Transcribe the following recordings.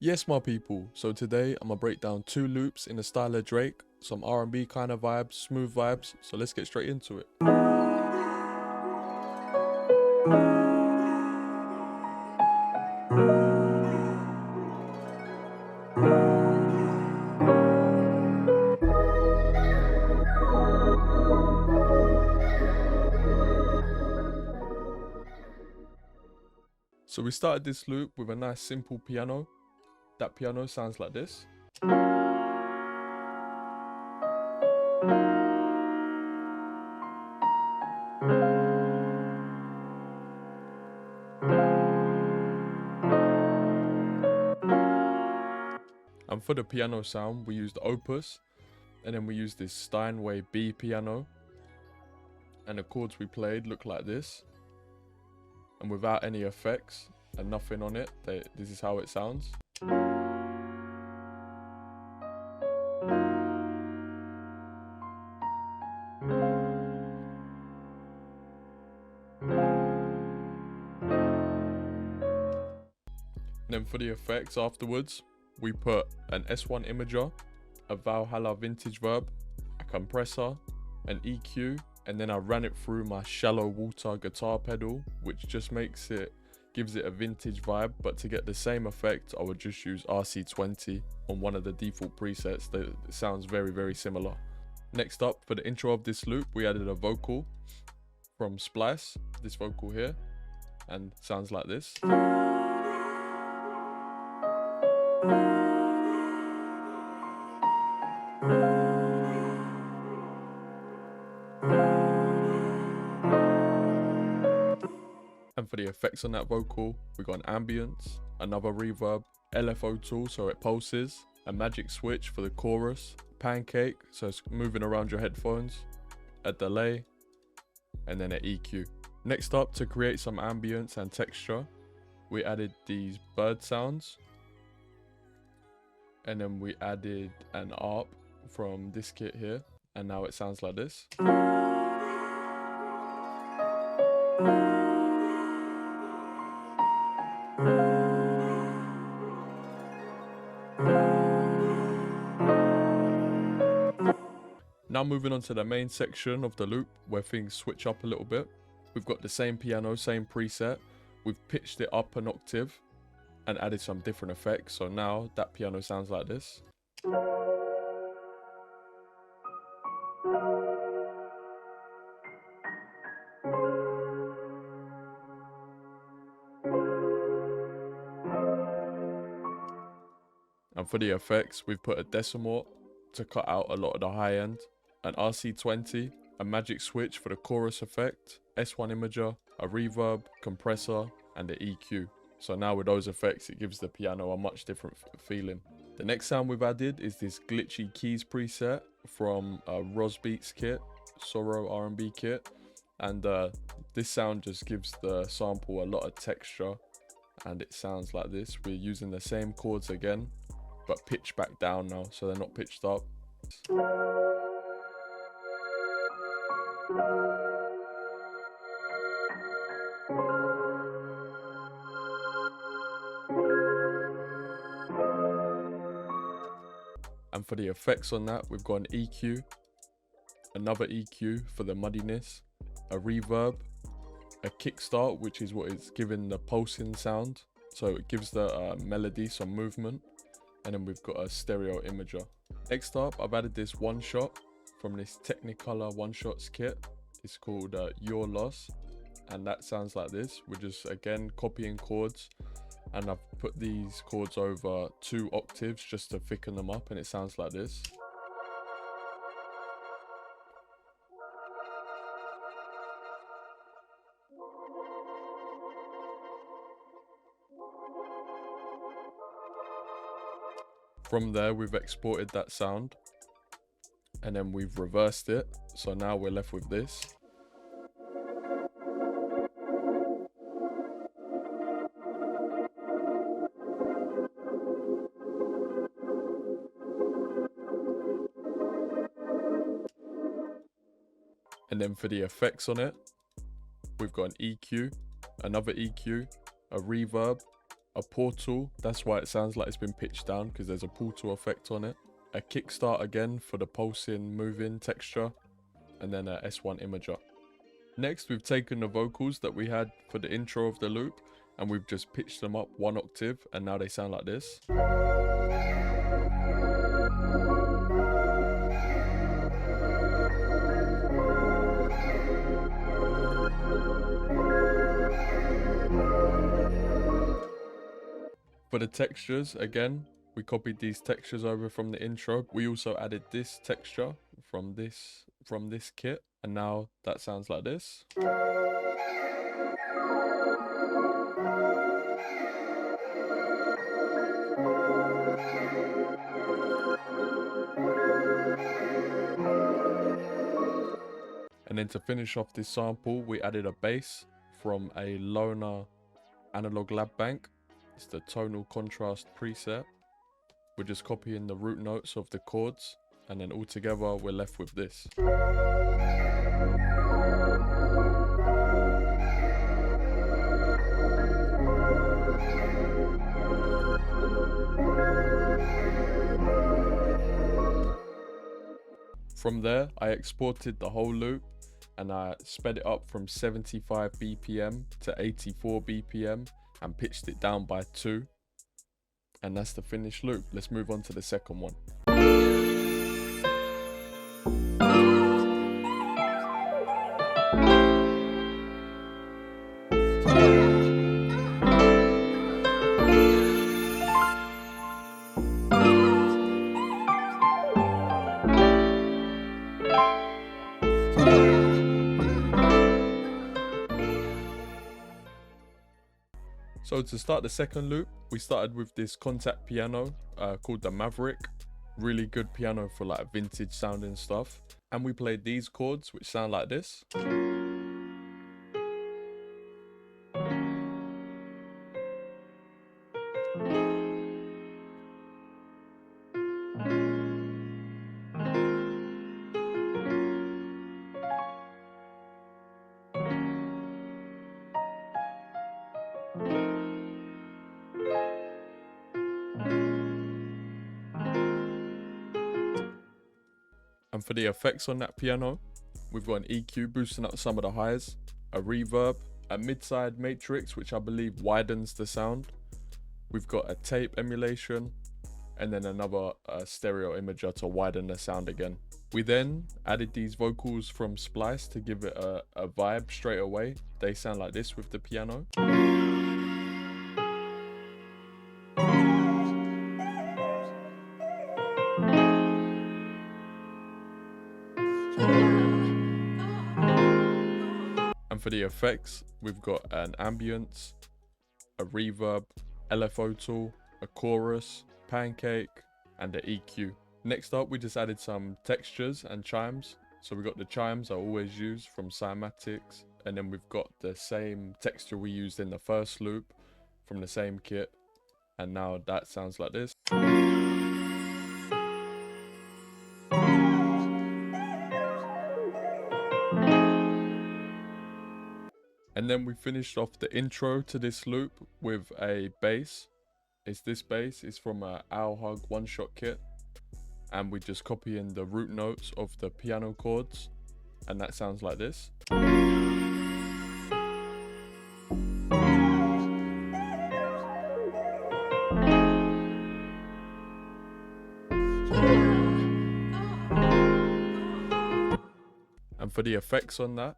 Yes, my people. So today I'm gonna break down two loops in the style of Drake, some R&B kind of vibes, smooth vibes. So let's get straight into it. So we started this loop with a nice simple piano. That piano sounds like this. And for the piano sound, we used Opus, and then we used this Steinway B piano. And the chords we played look like this. And without any effects and nothing on it, this is how it sounds. Then for the effects afterwards, we put an S1 imager, a Valhalla vintage verb, a compressor, an EQ, and then I ran it through my shallow water guitar pedal, which just gives it a vintage vibe. But to get the same effect, I would just use RC20 on one of the default presets that sounds very, very similar. Next up, for the intro of this loop, we added a vocal from Splice, this vocal here, and sounds like this. And for the effects on that vocal, we got an ambience, another reverb, LFO tool so it pulses, a magic switch for the chorus, pancake so it's moving around your headphones, a delay, and then an EQ. Next up, to create some ambience and texture, we added these bird sounds, and then we added an ARP from this kit here, and now it sounds like this. Now moving on to the main section of the loop where things switch up a little bit. We've got the same piano, same preset. We've pitched it up an octave and added some different effects. So now that piano sounds like this. And for the effects, we've put a decimal to cut out a lot of the high end, an RC20, a magic switch for the chorus effect, S1 imager, a reverb, compressor, and the EQ. So now with those effects, it gives the piano a much different feeling. The next sound we've added is this glitchy keys preset from Roz Beats kit, Sorrow R&B kit. And this sound just gives the sample a lot of texture, and it sounds like this. We're using the same chords again, but pitched back down now, so they're not pitched up. And for the effects on that, we've got an EQ, another EQ for the muddiness, a reverb, a kickstart, which is what is giving the pulsing sound, so it gives the melody some movement. And then we've got a stereo imager. Next up, I've added this one shot from this Technicolor one shots kit. It's called Your Loss, and that sounds like this. We're just again copying chords, and I've put these chords over 2 octaves just to thicken them up, and it sounds like this. From there, we've exported that sound, and then we've reversed it. So now we're left with this. And then for the effects on it, we've got an EQ, another EQ, a reverb, a portal, that's why it sounds like it's been pitched down, because there's a portal effect on it. A kickstart again for the pulsing moving texture, and then a S1 imager. Next, we've taken the vocals that we had for the intro of the loop and we've just pitched them up 1 octave, and now they sound like this. For the textures, again, we copied these textures over from the intro. We also added this texture from this kit, and now that sounds like this. And then to finish off this sample, we added a bass from a Loner analog lab bank. It's the tonal contrast preset. We're just copying the root notes of the chords, and then all together we're left with this. From there, I exported the whole loop and I sped it up from 75 BPM to 84 BPM and pitched it down by 2. And that's the finished loop. Let's move on to the second one. So to start the second loop, we started with this contact piano called the Maverick. Really good piano for like vintage sounding stuff. And we played these chords, which sound like this. And for the effects on that piano, we've got an EQ boosting up some of the highs, a reverb, a mid-side matrix, which I believe widens the sound. We've got a tape emulation, and then another stereo imager to widen the sound again. We then added these vocals from Splice to give it a vibe straight away. They sound like this with the piano. And for the effects, we've got an ambience, a reverb, LFO tool, a chorus, pancake, and an EQ. Next up, we just added some textures and chimes. So we've got the chimes I always use from Cymatics, and then we've got the same texture we used in the first loop from the same kit. And now that sounds like this. And then we finished off the intro to this loop with a bass. It's this bass, it's from a Owl Hug one-shot kit. And we just copy in the root notes of the piano chords. And that sounds like this. And for the effects on that,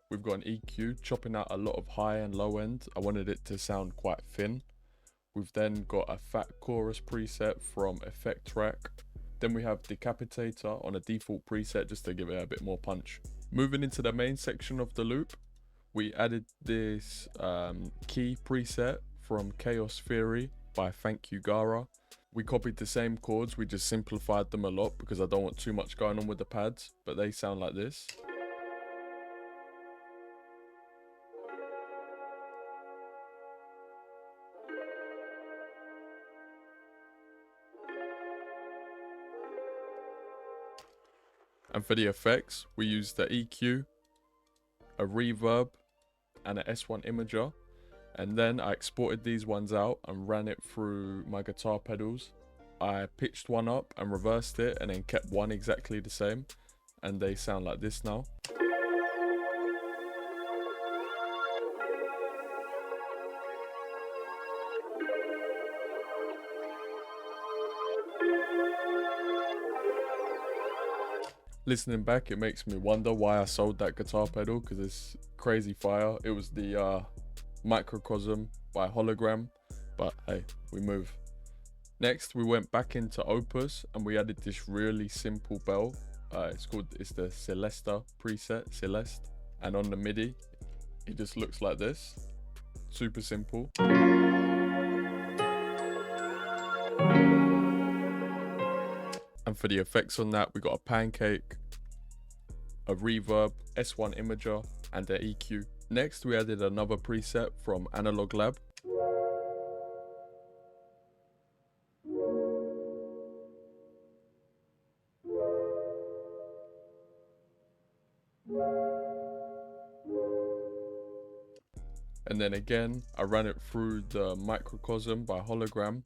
we've got an EQ chopping out a lot of high and low end. I wanted it to sound quite thin. We've then got a fat chorus preset from Effect Track. Then we have Decapitator on a default preset just to give it a bit more punch. Moving into the main section of the loop, we added this key preset from Chaos Theory by Thank You Gara. We copied the same chords, we just simplified them a lot because I don't want too much going on with the pads, but they sound like this. And for the effects, we used the EQ, a reverb, and an S1 imager. And then I exported these ones out and ran it through my guitar pedals. I pitched one up and reversed it and then kept one exactly the same, and they sound like this now. Listening back, it makes me wonder why I sold that guitar pedal, because it's crazy fire. It was the Microcosm by Hologram, but hey, we move. Next, we went back into Opus and we added this really simple bell. It's the CELESTE preset, Celeste. And on the MIDI, it just looks like this. Super simple. And for the effects on that, we got a pancake, a reverb, S1 imager, and an EQ. Next, we added another preset from Analog Lab. And then again, I ran it through the Microcosm by Hologram.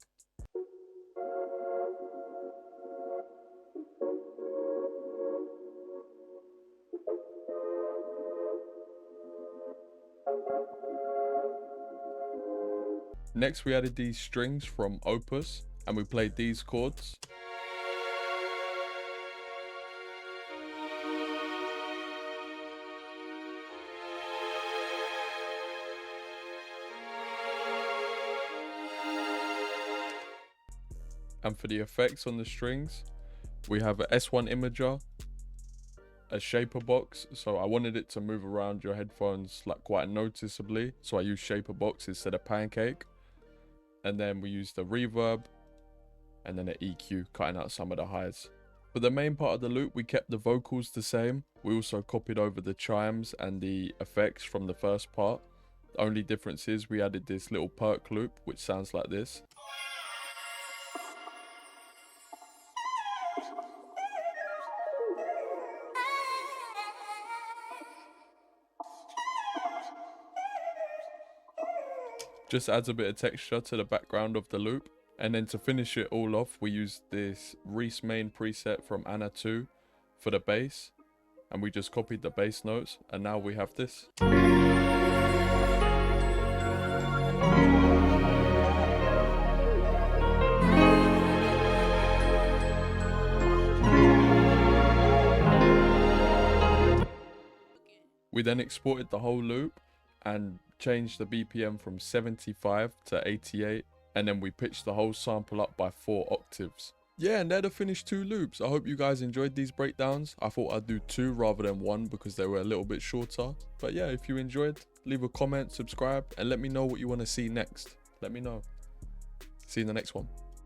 Next, we added these strings from Opus and we played these chords. And for the effects on the strings, we have a S1 imager, a shaper box, so I wanted it to move around your headphones like quite noticeably, so I used shaper box instead of pancake. And then we used the reverb and then an EQ, cutting out some of the highs. For the main part of the loop, we kept the vocals the same. We also copied over the chimes and the effects from the first part. The only difference is we added this little PERC loop, which sounds like this. Just adds a bit of texture to the background of the loop. And then to finish it all off, we used this Reese main preset from Anna 2 for the bass. And we just copied the bass notes, and now we have this. We then exported the whole loop and changed the BPM from 75 to 88, and then we pitched the whole sample up by 4 octaves. Yeah, and they're the finished 2 loops. I hope you guys enjoyed these breakdowns. I thought I'd do 2 rather than 1 because they were a little bit shorter. But yeah, if you enjoyed, leave a comment, subscribe, and let me know what you want to see next. Let me know. See you in the next one.